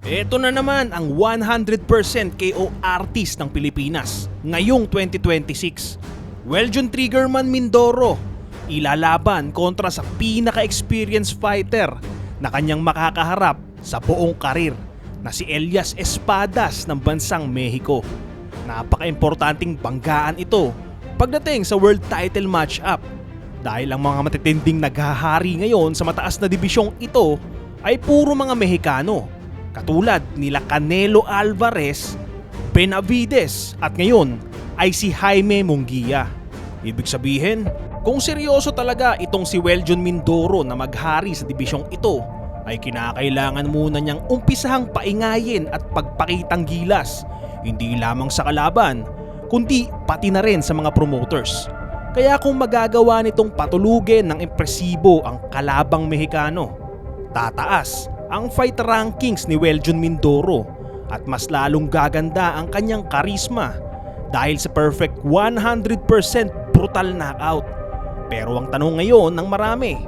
Ito na naman ang 100% KO artist ng Pilipinas ngayong 2026. Weljon Triggerman Mindoro ilalaban kontra sa pinaka-experienced fighter na kanyang makakaharap sa buong karir na si Elias Espadas ng bansang Mexico. Napaka-importanting banggaan ito pagdating sa world title matchup dahil ang mga matitinding naghahari ngayon sa mataas na dibisyong ito ay puro mga Mexicano katulad nila Canelo Alvarez, Benavides at ngayon ay si Jaime Munguia. Ibig sabihin, kung seryoso talaga itong si Weljon Mindoro na maghari sa dibisyong ito, ay kinakailangan muna niyang umpisahang paingayin at pagpakitang gilas, hindi lamang sa kalaban, kundi pati na rin sa mga promoters. Kaya kung magagawa nitong patulugin ng impresibo ang kalabang Mexicano, tataas ang fight rankings ni Weljon Mindoro at mas lalong gaganda ang kanyang karisma dahil sa perfect 100% brutal knockout. Pero ang tanong ngayon ng marami,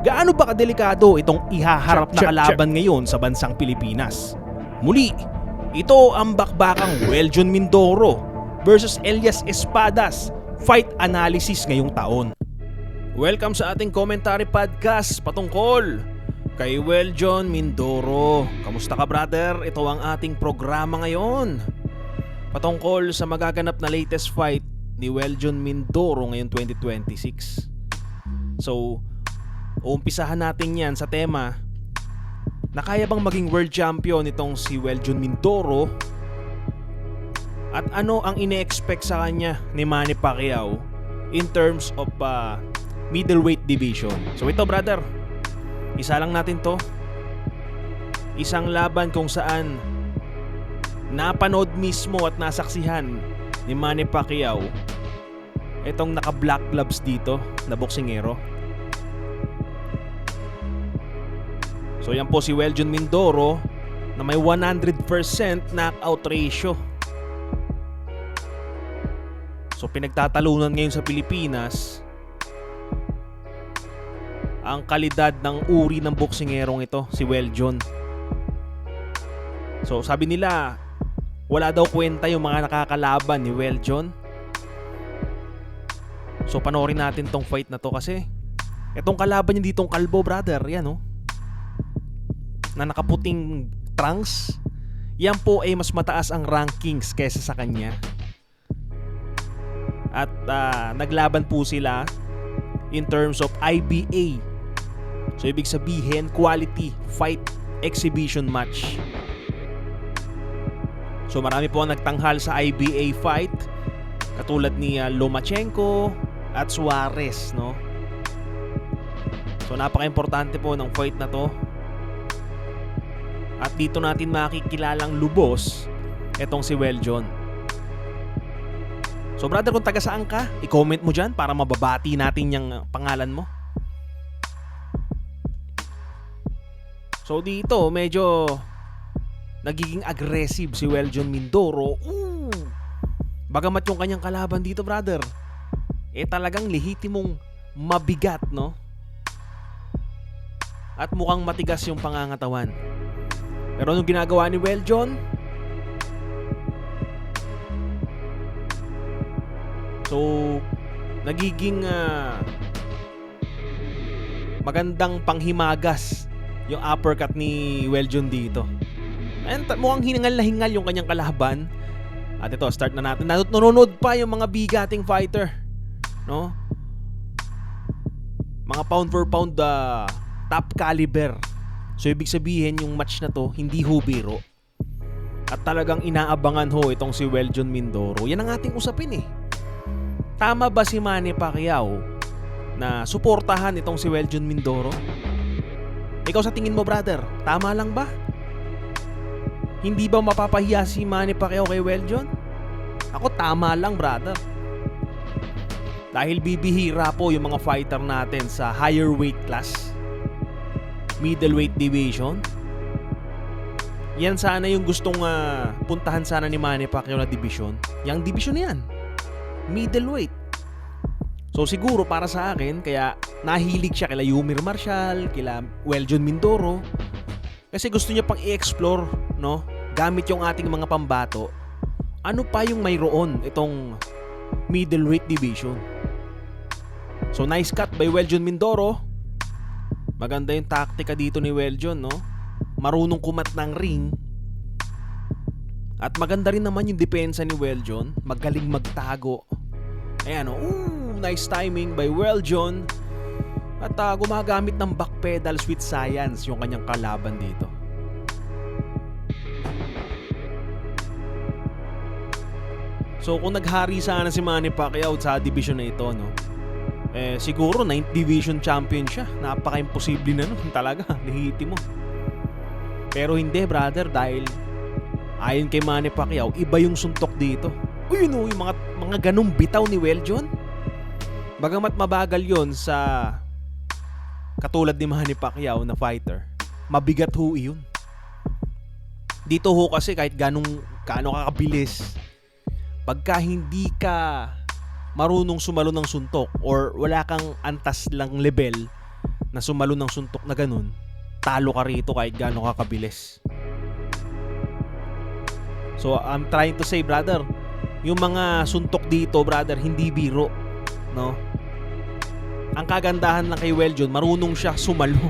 gaano ba kadelikado itong ihaharap na kalaban ngayon sa bansang Pilipinas? Muli, ito ang bakbakang Weljon Mindoro versus Elias Espadas fight analysis ngayong taon. Welcome sa ating commentary podcast patungkol kay Weljon Mindoro. Kamusta ka, brother? Ito ang ating programa ngayon patungkol sa magaganap na latest fight ni Weljon Mindoro ngayong 2026. So, uumpisahan natin yan sa tema na kaya bang maging world champion itong si Weljon Mindoro at ano ang ine-expect sa kanya ni Manny Pacquiao in terms of middleweight division. So ito, brother, isa lang natin to. Isang laban kung saan napanood mismo at nasaksihan ni Manny Pacquiao itong naka-black gloves dito na boksingero. So yan po si Weljon Mindoro na may 100% knockout ratio. So pinagtatalunan ngayon sa Pilipinas ang kalidad ng uri ng boksingerong ito, si Weljon. So sabi nila, wala daw kwenta yung mga nakakalaban ni Weljon. So panoorin natin tong fight na to kasi itong kalaban niya ditong kalbo, brother, yan na nakaputing trunks, yan po ay mas mataas ang rankings kaysa sa kanya. At naglaban po sila in terms of IBA. So ibig sabihin, quality fight exhibition match. So marami po ang nagtanghal sa IBA fight katulad ni Lomachenko at Suarez, no? So napaka-importante po ng fight na to. At dito natin makikilalang lubos etong si Weljon. So brother, kung taga saan ka, i-comment mo dyan para mababati natin yung pangalan mo. So dito medyo nagiging aggressive si Weljon Mindoro. Bagamat yung kanyang kalaban dito, brother, talagang lehitimong mabigat, no? At mukhang matigas yung pangangatawan. Pero anong ginagawa ni Weljon? So nagiging magandang panghimagas yung uppercut ni Weljon dito. And mukhang hingal na hingal yung kanyang kalaban. At ito, start na natin. Nanonood pa yung mga bigating fighter, no? Mga pound for pound top caliber. So ibig sabihin yung match na to hindi ho biro. At talagang inaabangan ho itong si Weljon Mindoro. Yan ang ating usapin eh. Tama ba si Manny Pacquiao na suportahan itong si Weljon Mindoro? Ikaw sa tingin mo, brother, tama lang ba? Hindi ba mapapahiya si Manny Pacquiao kay Weljon? Ako tama lang, brother. Dahil bibihira po yung mga fighter natin sa higher weight class, middleweight division. Yan sana yung gustong puntahan sana ni Manny Pacquiao na division. Yang division na yan, middleweight. So siguro para sa akin, kaya nahilig siya kila Yumir Marshall, kila Weljon Mindoro, Kasi gusto niya pang i-explore, no? Gamit yung ating mga pambato. Ano pa yung mayroon itong middleweight division? So nice cut by Weljon Mindoro. Maganda yung taktika dito ni Weljon, no? Marunong kumat ng ring. At maganda rin naman yung depensa ni Weljon. Magaling magtago. Ayan, nice timing by Weljon. At gumagamit ng back pedals with science yung kanyang kalaban dito. So kung naghari sana si Manny Pacquiao sa division na ito, no? Siguro 9th division champion siya. Napaka-imposible na nun talaga. Lihiti mo. Pero hindi, brother, dahil ayon kay Manny Pacquiao, iba yung suntok dito. Yung mga ganung bitaw ni Weljon. Bagamat mabagal yon sa katulad ni Manny Pacquiao na fighter, mabigat ho yun. Dito ho kasi kahit gaano kakabilis, pagka hindi ka marunong sumalo ng suntok or wala kang antas lang level na sumalo ng suntok na ganun, talo ka rito kahit gaano kakabilis. So I'm trying to say, brother, yung mga suntok dito, brother, hindi biro, no? Ang kagandahan lang kay Weljon, marunong siya sumalo.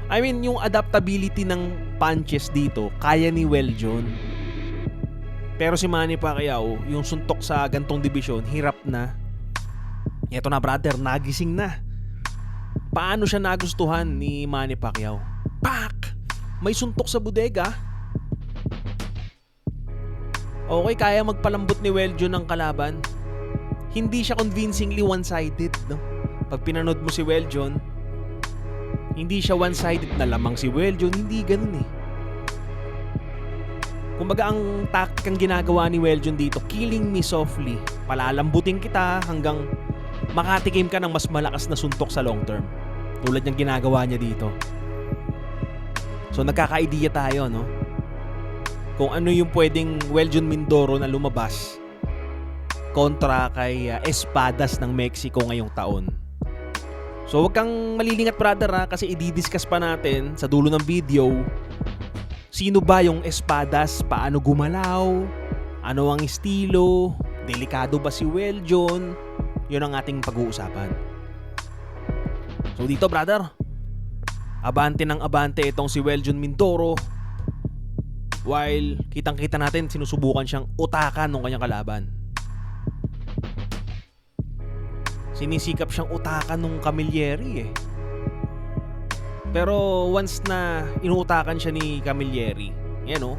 I mean, yung adaptability ng punches dito, kaya ni Weljon. Pero si Manny Pacquiao, yung suntok sa gantong division, hirap na. Eto na, brother, nagising na. Paano siya nagustuhan ni Manny Pacquiao? Pak! May suntok sa bodega. Okay, kaya magpalambot ni Weljon ng kalaban. Hindi siya convincingly one-sided, no? Pag pinanood mo si Weljon, hindi siya one-sided na lamang si Weljon, hindi ganun eh. Kumbaga ang taktikang ginagawa ni Weljon dito, killing me softly. Palalambutin kita hanggang makatikim ka ng mas malakas na suntok sa long term. Tulad ng ginagawa niya dito. So nagkaka-idea tayo, no? Kung ano yung pwedeng Weljon Mindoro na lumabas kontra kay Espadas ng Mexico ngayong taon. So wag kang malilingat, brother, ha, kasi i-discuss pa natin sa dulo ng video sino ba yung Espadas, paano gumalaw, ano ang estilo, delikado ba si Weljon. Yun ang ating pag-uusapan. So dito, brother, abante ng abante itong si Weljon Mindoro, while kitang-kita natin sinusubukan siyang utakan ng kanyang kalaban. Sinisikap siyang utakan ng Camilleri eh. Pero once na inuutakan siya ni Camilleri, yan o,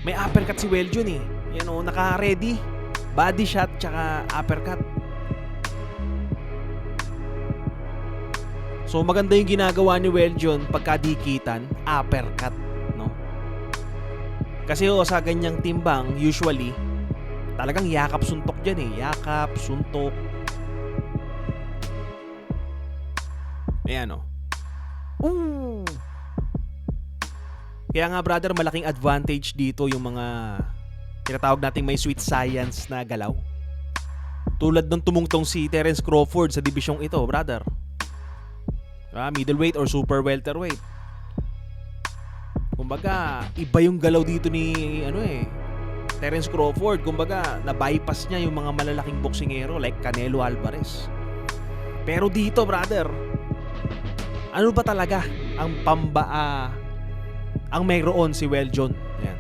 may uppercut si Weljon eh. Yan o, naka-ready. Body shot tsaka uppercut. So maganda yung ginagawa ni Weljon pagkadikitan, uppercut, no? Kasi sa ganyang timbang, usually, talagang yakap suntok dyan eh. Yakap, suntok. Ayan o. Kaya nga, brother, malaking advantage dito yung mga tinatawag nating may sweet science na galaw. Tulad ng tumungtong si Terence Crawford sa dibisyong ito, brother. Middleweight or super welterweight. Kumbaga, iba yung galaw dito ni Terence Crawford. Kumbaga, na-bypass niya yung mga malalaking boksingero like Canelo Alvarez. Pero dito, brother, ano ba talaga ang ang mayroon si Weljon? Yan.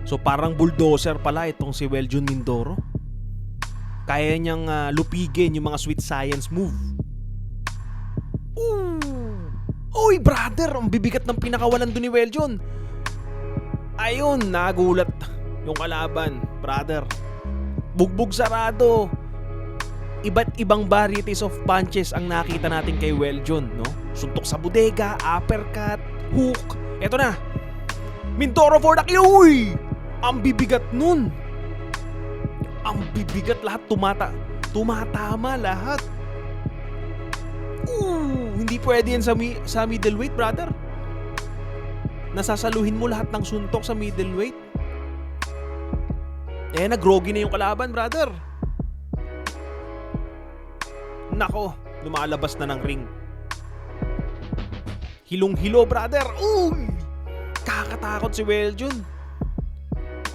So parang bulldozer pala itong si Weljon Mindoro. Kaya niyang lupigin yung mga sweet science move. Uy, brother, ang bibigat ng pinakawalan doon ni Weljon. Ayun, nagulat yung kalaban, brother. Bugbog sarado. Iba't ibang varieties of punches ang nakita natin kay Weljon, no? Suntok sa bodega, uppercut, hook. Eto na. Mindoro for the kill. Uy! Ang bibigat nun. Ang bibigat, lahat tumatama lahat. Hindi pwede yan sa middleweight, brother. Nasasaluhin mo lahat ng suntok sa middleweight. Nag-groggy na yung kalaban, brother. Nako, lumalabas na ng ring. Hilong-hilo, brother. Uy! Kakatakot si Weljun.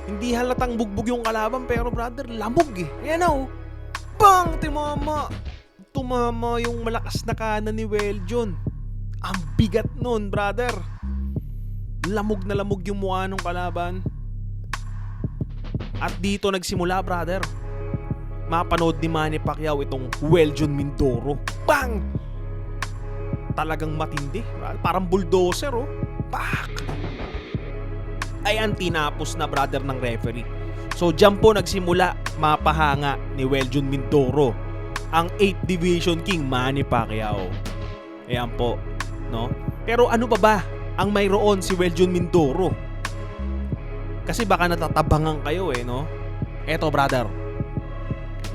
Hindi halatang bugbog yung kalaban pero brother, lamog eh. Ayan o. Bang! Tumama yung malakas na kanan ni Weljun. Ang bigat nun, brother. Lamog na lamog yung mukha ng kalaban. At dito nagsimula, brother. Mapanood ni Manny Pacquiao itong Weljun Mindoro. Bang! Talagang matindi. Parang bulldozer, oh. Pak! Ayan, tinapos na, brother, ng referee. So, dyan po nagsimula mapahanga ni Weljun Mindoro ang 8th Division King Manny Pacquiao. Ayan po, no? Pero ano pa ba ang mayroon si Weljun Mindoro? Kasi baka natatabangan kayo eh, no? Eto, brother.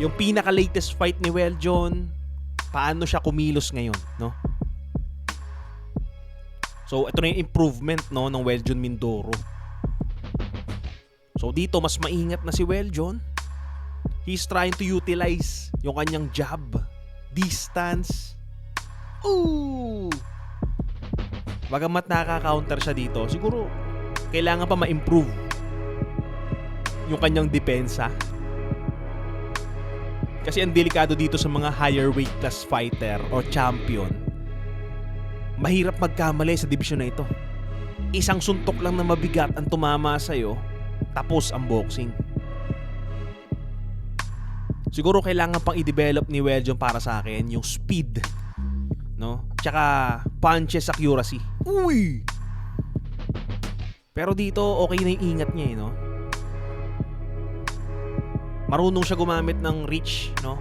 Yung pinaka-latest fight ni Weljun, paano siya kumilos ngayon, no? So, ito na yung improvement, no, ng Weljun Mindoro. So, dito mas maingat na si Weljun. He's trying to utilize yung kanyang jab, distance. Ooh! Bagamat nakaka-counter siya dito, siguro kailangan pa ma-improve yung kanyang depensa. Kasi ang delikado dito sa mga higher weight class fighter or champion. Mahirap magkamali sa division na ito. Isang suntok lang na mabigat ang tumama sa'yo, tapos ang boxing. Siguro kailangan pang i-develop ni Weljun para sa akin yung speed, no? Tsaka punches accuracy. Uy! Pero dito okay na yung ingat niya, no? Marunong siya gumamit ng reach, no?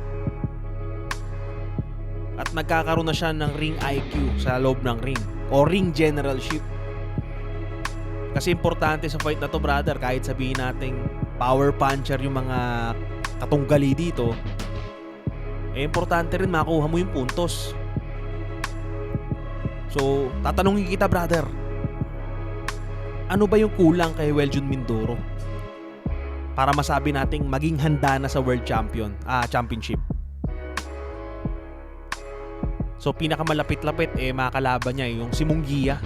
At nagkakaroon na siya ng ring IQ sa loob ng ring o ring generalship. Kasi importante sa fight na to, brother, kahit sabihin nating power puncher yung mga katunggali dito, importante rin makuha mo yung puntos. So, tatanungin kita, brother, ano ba yung kulang kay Weljun Mindoro para masabi nating maging handa na sa World Championship? So, pinakamalapit-lapit makakalaban niya yung si Munguia.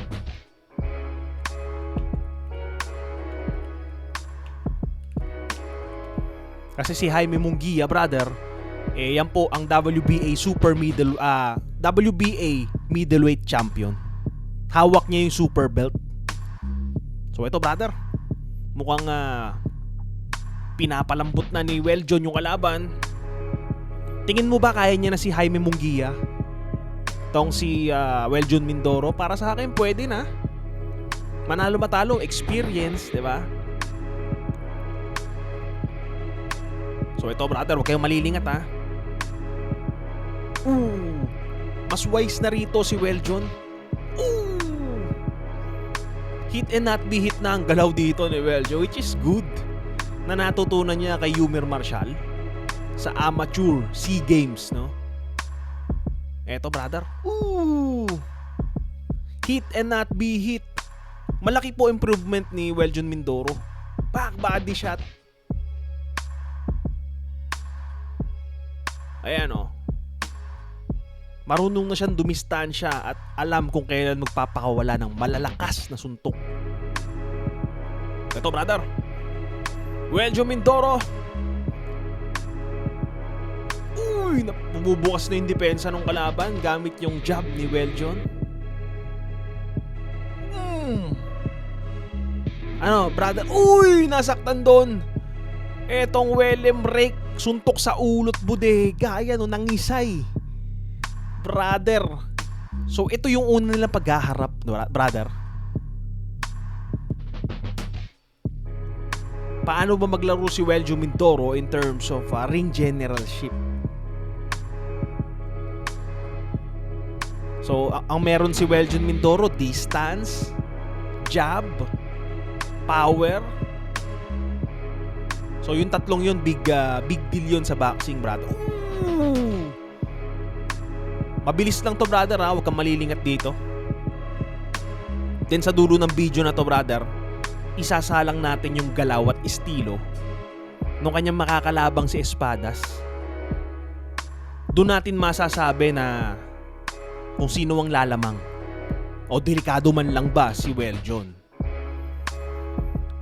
Kasi si Jaime Munguia, brother, yan po ang WBA middleweight champion. Hawak niya yung super belt. So, ito, brother, mukhang pinapalambot na ni Weljun yung kalaban. Tingin mo ba kaya niya na si Jaime Munguia? Tong si Weljun Mindoro? Para sa akin pwede na. Manalo matalo, experience, 'di ba? So ito, brother, huwag kayong malilingat, ha. Mas wise na rito si Weljun. Hit and not be hit na ang galaw dito ni Weljun, which is good. Na natutunan niya kay Yumir Marshall sa amateur SEA Games, no? Eto, brother. Hit and not be hit. Malaki po improvement ni Weljun Mindoro. Back body shot. Ayan, oh. Marunong na siyang dumistansya at alam kung kailan magpapakawala ng malalakas na suntok. Eto, brother. Weljun Mindoro. Nabubukas na yung depensa ng kalaban gamit yung jab ni Weljun. Ano, brother? Nasaktan doon. Etong Willem Rake, suntok sa ulot bodega. Ayan, nangisay. Brother. So, ito yung una nilang paghaharap, brother. Paano ba maglaro si Weljun Mindoro in terms of ring generalship? So, ang meron si Weljun Mindoro, distance, jab, power. So, yung tatlong yun, big deal yun sa boxing, brother. Mabilis lang to, brother, ha? Huwag kang malilingat dito. Then, sa dulo ng video na to, brother, isasalang natin yung galaw at estilo nung kanyang makakalabang si Espadas. Doon natin masasabi na kung sino ang lalamang O delikado man lang ba si Weljon?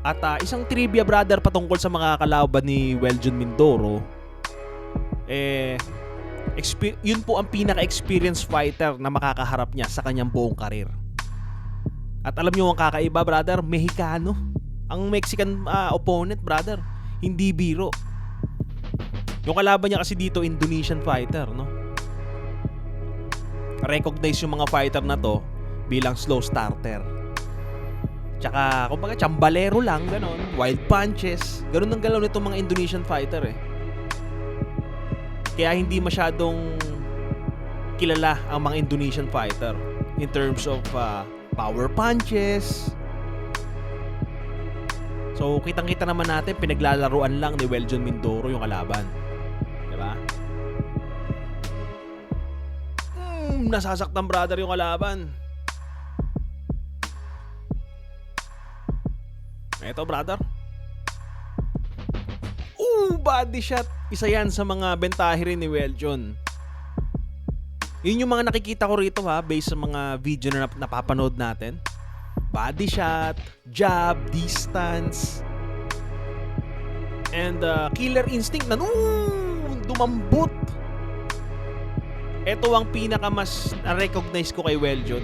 At isang trivia brother patungkol sa mga kalaban ni Weljon Mindoro, yun po ang pinaka-experienced fighter na makakaharap niya sa kanyang buong karir. At alam niyo ang kakaiba brother, Mexicano. Ang Mexican opponent brother, hindi biro. Yung kalaban niya kasi dito, Indonesian fighter, no? Recognize yung mga fighter na to bilang slow starter. Tsaka, kumbaga, chambalero lang, ganon. Wild punches. Ganon ang galaw nitong mga Indonesian fighter eh. Kaya hindi masyadong kilala ang mga Indonesian fighter in terms of power punches. So, kitang-kita naman natin, pinaglalaruan lang ni Weljon Mindoro yung kalaban. Diba? Nasasaktan brother yung kalaban. Eto brother. Body shot. Isa yan sa mga bentahe rin ni Weljon. Yun yung mga nakikita ko rito based sa mga video na napapanood natin. Body shot, jab, distance, and killer instinct na dumambot. Ito ang pinaka mas na-recognize ko kay Weljon.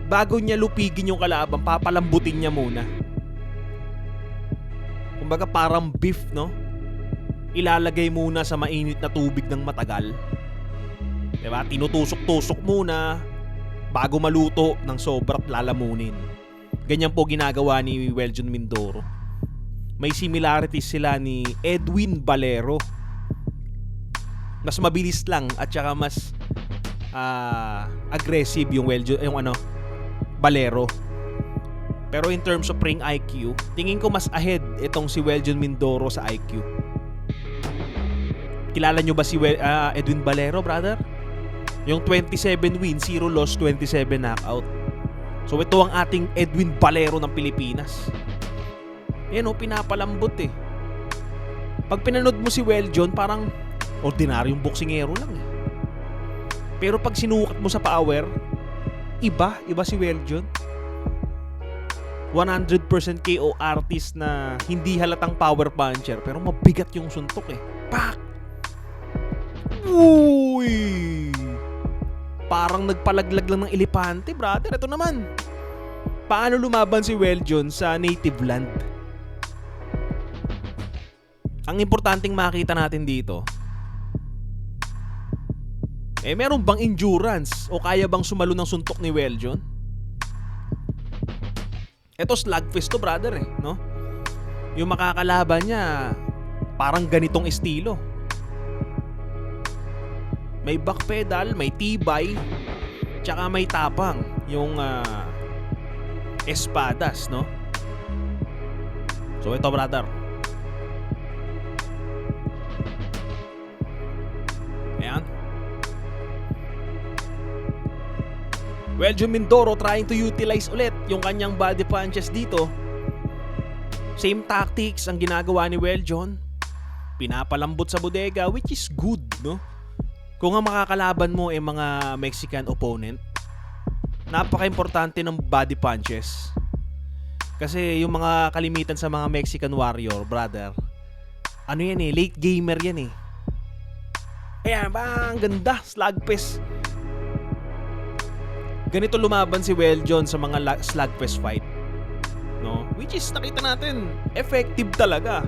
Bago niya lupigin yung kalaban, papalambutin niya muna. Kumbaga parang beef, no? Ilalagay muna sa mainit na tubig ng matagal. Diba? Tinutusok-tusok muna bago maluto ng sobrang lalamunin. Ganyan po ginagawa ni Weljon Mindoro. May similarities sila ni Edwin Valero. Mas mabilis lang at saka mas aggressive yung Valero. Pero in terms of ring IQ, tingin ko mas ahead itong si Weljon Mindoro sa IQ. Kilala nyo ba si Edwin Valero, brother? Yung 27 win, 0 loss, 27 knockout. So ito ang ating Edwin Valero ng Pilipinas. Yan pinapalambot eh. Pag pinanood mo si Weljon, parang ordinaryong boksingero lang eh. Pero pag sinukat mo sa power, iba si Weljon. 100% KO artist na hindi halatang power puncher pero mabigat yung suntok eh. Pak! Uy! Parang nagpalaglag lang ng elepante, brother. Ito naman. Paano lumaban si Weljon sa native land? Ang importanteng makita natin dito, meron bang endurance o kaya bang sumalo ng suntok ni Weljon? Ito slugfest to brother no? Yung makakalaban niya parang ganitong estilo. May back pedal, may tibay, tsaka may tapang yung espadas, no? So ito brother. Ayan. Weljon Mindoro trying to utilize ulit yung kanyang body punches dito. Same tactics ang ginagawa ni Weljon. Pinapalambot sa bodega, which is good, no? Kung ang makakalaban mo mga Mexican opponent, napaka-importante ng body punches. Kasi yung mga kalimitan sa mga Mexican warrior, brother, late gamer yan eh. Ayan, ang ganda, slugfest. Ganito lumaban si Weljon sa mga slugfest fight, no? Which is nakita natin, effective talaga.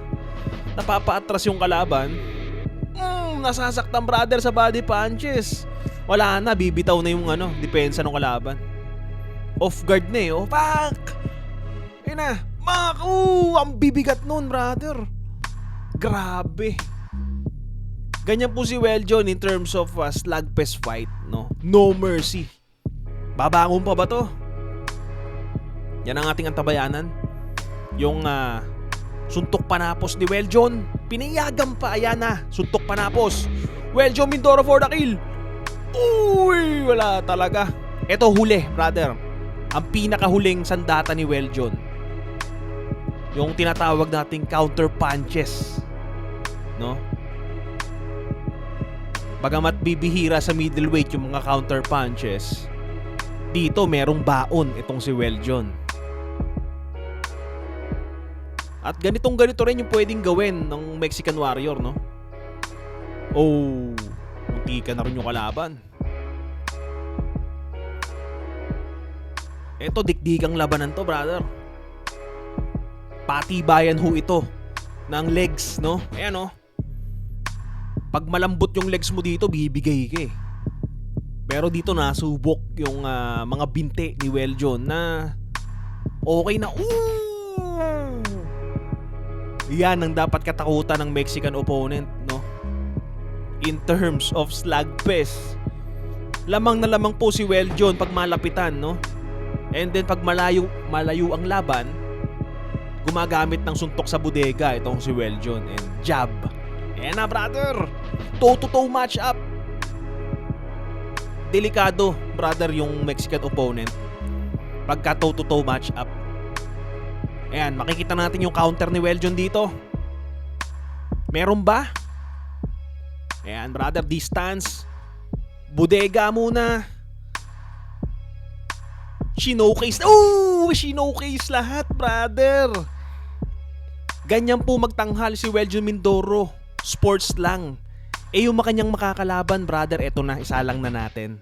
Napapa-atras yung kalaban. Nasasaktan brother sa body punches. Wala na, bibitaw na yung depensa ng kalaban. Off guard na eh. Fuck! Ayun na, ang bibigat nun brother. Grabe. Ganyan po si Weljon in terms of slugfest fight, no? No mercy. Babangon pa ba to? Yan ang ating antabayanan. Yung suntok panapos ni Weljon. Pinayagan pa. Ayan na. Suntok panapos. Weljon Mindoro for the kill. Uy! Wala talaga. Ito huli, brother. Ang pinakahuling sandata ni Weljon. Yung tinatawag nating counter punches. No? Bagamat bibihira sa middleweight yung mga counter punches, dito merong baon itong si Weljon. At ganito rin yung pwedeng gawin ng Mexican Warrior, no? Oh, munti ka na rin yung kalaban. Eto, dikdikang labanan to, brother. Patibayan ho ito ng legs, no? Ayan, no? Pag malambot yung legs mo dito, bibigay ka eh. Pero dito nasubok yung mga binte ni Weljon na okay na. Yan ang dapat katakutan ng Mexican opponent, no? In terms of slugfest. Lamang na lamang po si Weljon pag malapitan, no? And then pag malayo ang laban, gumagamit ng suntok sa bodega itong si Weljon and jab. Ayan na, brother. Toe-to-toe match up. Delikado, brother, yung Mexican opponent pagka toe-to-toe match up. Ayan, makikita natin yung counter ni Weljon dito. Meron ba? Ayan, brother, distance. Bodega muna. Shinokase. Oh! Shinokase lahat, brother. Ganyan po magtanghal si Weljon Mindoro. Sports lang. Yung makanyang makakalaban, brother, eto na, isa lang na natin.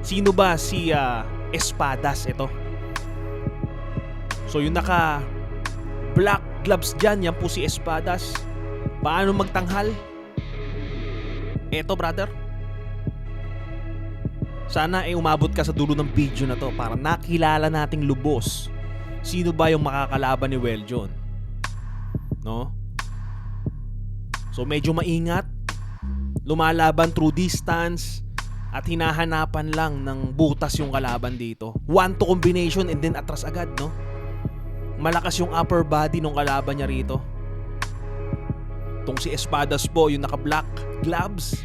Sino ba? Si Espadas, ito. So yung naka black gloves dyan, yan po si Espadas. Paano magtanghal? Eto, brother. Sana umabot ka sa dulo ng video na to para nakilala nating lubos sino ba yung makakalaban ni Weljon, no? So medyo maingat, lumalaban through distance at hinahanapan lang ng butas yung kalaban dito. 1-2 combination and then atras agad, no? Malakas yung upper body ng kalaban niya rito. Tong si Espadas po, yung naka-black gloves,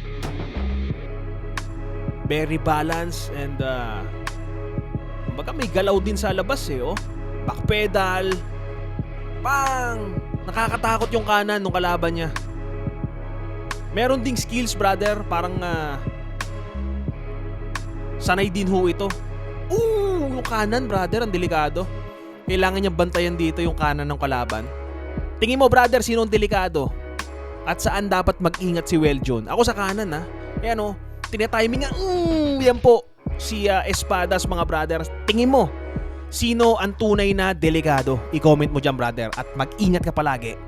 very balanced and kumbaga may galaw din sa labas eh, oh. Back pedal. Bang! Nakakatakot yung kanan ng kalaban niya. Meron ding skills, brother, parang sanay din ho ito. Yung kanan, brother, ang delikado. Kailangan niyang bantayan dito yung kanan ng kalaban. Tingin mo, brother, sino ang delikado? At saan dapat mag-ingat si Weljon? Ako sa kanan, ha. Ayan, oh. Tinatiming nga. Yan po. Si Espadas, mga brother. Tingin mo, sino ang tunay na delikado? I-comment mo dyan, brother. At mag-ingat ka palagi.